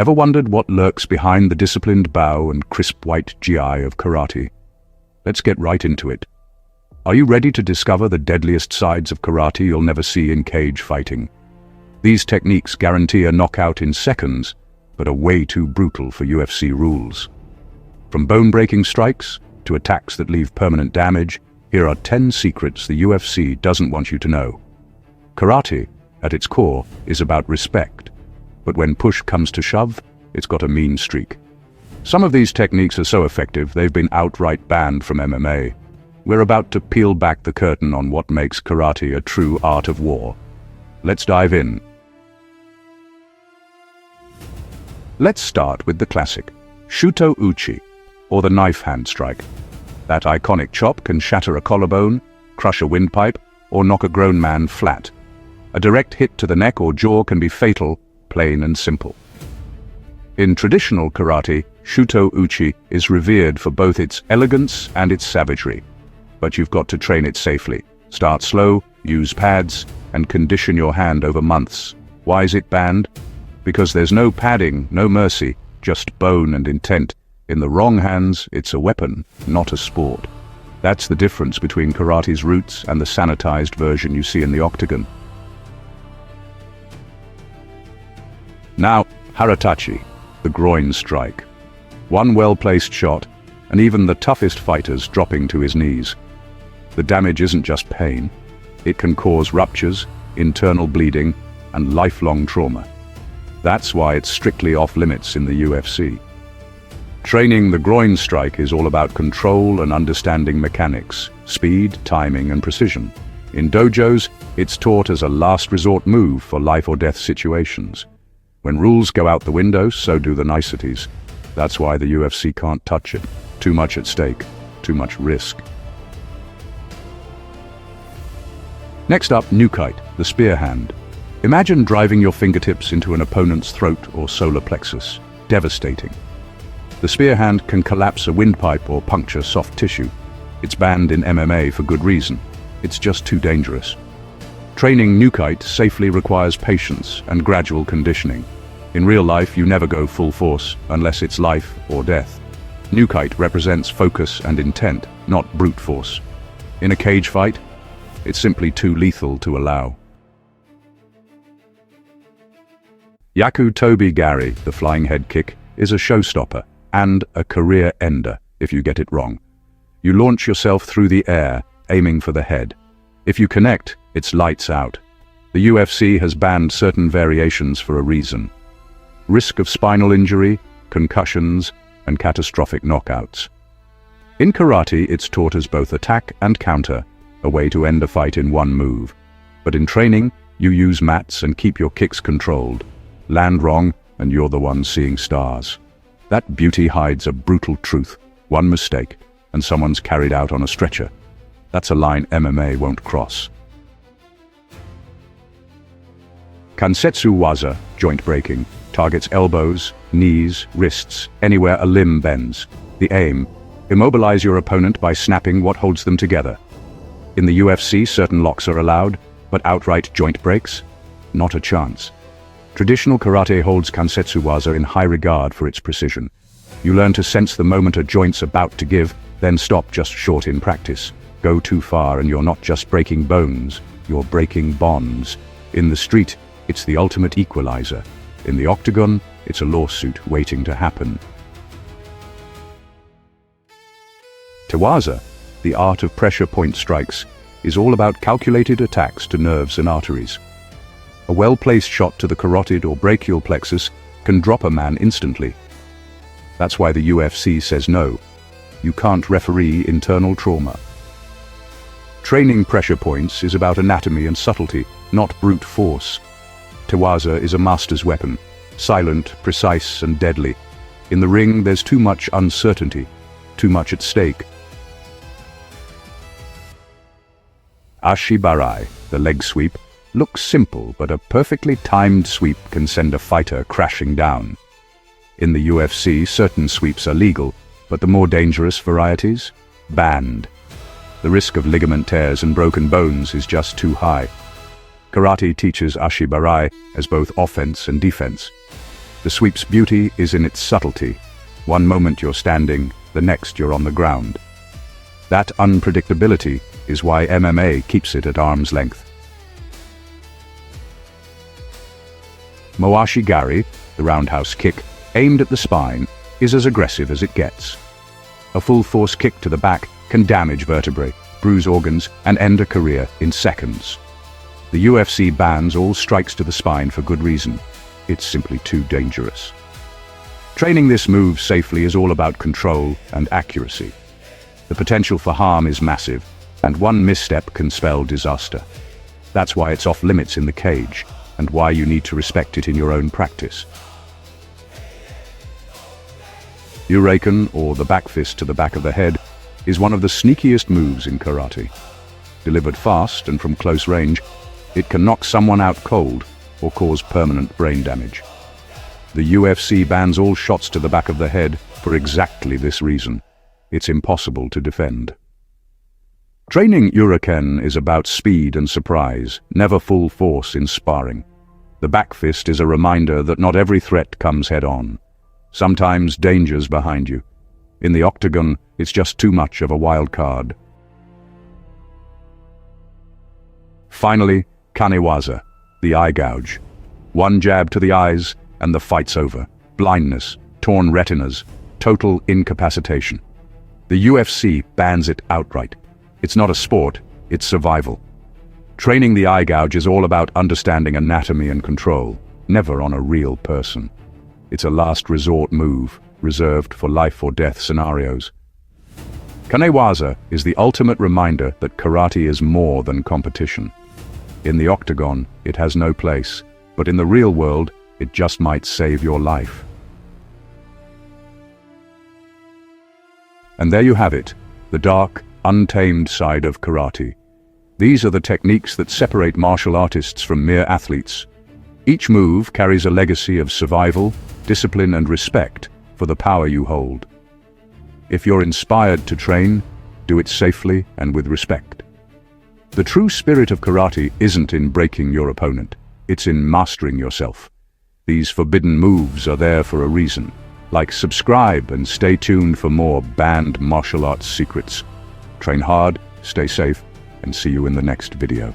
Ever wondered what lurks behind the disciplined bow and crisp white GI of karate? Let's get right into it. Are you ready to discover the deadliest sides of karate you'll never see in cage fighting? These techniques guarantee a knockout in seconds, but are way too brutal for UFC rules. From bone-breaking strikes to attacks that leave permanent damage, here are 10 secrets the UFC doesn't want you to know. Karate, at its core, is about respect, but when push comes to shove, it's got a mean streak. Some of these techniques are so effective they've been outright banned from MMA. We're about to peel back the curtain on what makes karate a true art of war. Let's dive in. Let's start with the classic Shuto Uchi, or the knife hand strike. That iconic chop can shatter a collarbone, crush a windpipe, or knock a grown man flat. A direct hit to the neck or jaw can be fatal, plain and simple. In traditional karate, Shuto Uchi is revered for both its elegance and its savagery. But you've got to train it safely. Start slow, use pads, and condition your hand over months. Why is it banned? Because there's no padding, no mercy, just bone and intent. In the wrong hands, it's a weapon, not a sport. That's the difference between karate's roots and the sanitized version you see in the octagon. Now, Haratachi, the groin strike. One well-placed shot, and even the toughest fighters dropping to his knees. The damage isn't just pain. It can cause ruptures, internal bleeding, and lifelong trauma. That's why it's strictly off-limits in the UFC. Training the groin strike is all about control and understanding mechanics, speed, timing, and precision. In dojos, it's taught as a last resort move for life or death situations. When rules go out the window, so do the niceties. That's why the UFC can't touch it. Too much at stake, too much risk. Next up, Nukite, the spear hand. Imagine driving your fingertips into an opponent's throat or solar plexus. Devastating. The spear hand can collapse a windpipe or puncture soft tissue. It's banned in MMA for good reason. It's just too dangerous. Training Nukite safely requires patience and gradual conditioning. In real life, you never go full force unless it's life or death. Nukite represents focus and intent, not brute force. In a cage fight, it's simply too lethal to allow. Yaku Tobi Gari, the flying head kick, is a showstopper and a career ender if you get it wrong. You launch yourself through the air, aiming for the head. If you connect, it's lights out. The UFC has banned certain variations for a reason. Risk of spinal injury, concussions, and catastrophic knockouts. In karate, it's taught as both attack and counter, a way to end a fight in one move. But in training, you use mats and keep your kicks controlled. Land wrong, and you're the one seeing stars. That beauty hides a brutal truth. One mistake, and someone's carried out on a stretcher. That's a line MMA won't cross. Kansetsu waza, joint breaking, targets elbows, knees, wrists, anywhere a limb bends. The aim, immobilize your opponent by snapping what holds them together. In the UFC, certain locks are allowed, but outright joint breaks? Not a chance. Traditional karate holds Kansetsu waza in high regard for its precision. You learn to sense the moment a joint's about to give, then stop just short in practice. Go too far and you're not just breaking bones, you're breaking bonds. In the street, it's the ultimate equalizer. In the octagon, it's a lawsuit waiting to happen. Tewaza, the art of pressure point strikes, is all about calculated attacks to nerves and arteries. A well-placed shot to the carotid or brachial plexus can drop a man instantly. That's why the UFC says no. You can't referee internal trauma. Training pressure points is about anatomy and subtlety, not brute force. Tewaza is a master's weapon, silent, precise, and deadly. In the ring, there's too much uncertainty, too much at stake. Ashibarai, the leg sweep, looks simple, but a perfectly timed sweep can send a fighter crashing down. In the UFC, certain sweeps are legal, but the more dangerous varieties, banned. The risk of ligament tears and broken bones is just too high. Karate teaches Ashibarai as both offense and defense. The sweep's beauty is in its subtlety. One moment you're standing, the next you're on the ground. That unpredictability is why MMA keeps it at arm's length. Moashi Gari, the roundhouse kick, aimed at the spine, is as aggressive as it gets. A full-force kick to the back can damage vertebrae, bruise organs, and end a career in seconds. The UFC bans all strikes to the spine for good reason. It's simply too dangerous. Training this move safely is all about control and accuracy. The potential for harm is massive, and one misstep can spell disaster. That's why it's off limits in the cage, and why you need to respect it in your own practice. Uraken, or the backfist to the back of the head, is one of the sneakiest moves in karate. Delivered fast and from close range, it can knock someone out cold or cause permanent brain damage. The UFC bans all shots to the back of the head for exactly this reason. It's impossible to defend. Training Uraken is about speed and surprise, never full force in sparring. The backfist is a reminder that not every threat comes head-on. Sometimes danger's behind you. In the octagon, it's just too much of a wild card. Finally, kanewaza, the eye gouge. One jab to the eyes, and the fight's over. Blindness, torn retinas, total incapacitation. The UFC bans it outright. It's not a sport, it's survival. Training the eye gouge is all about understanding anatomy and control, never on a real person. It's a last resort move, reserved for life or death scenarios. Kanewaza is the ultimate reminder that karate is more than competition. In the octagon, it has no place, but in the real world, it just might save your life. And there you have it, the dark, untamed side of karate. These are the techniques that separate martial artists from mere athletes. Each move carries a legacy of survival, discipline, and respect for the power you hold. If you're inspired to train, do it safely and with respect. The true spirit of karate isn't in breaking your opponent, it's in mastering yourself. These forbidden moves are there for a reason. Like, subscribe, and stay tuned for more banned martial arts secrets. Train hard, stay safe, and see you in the next video.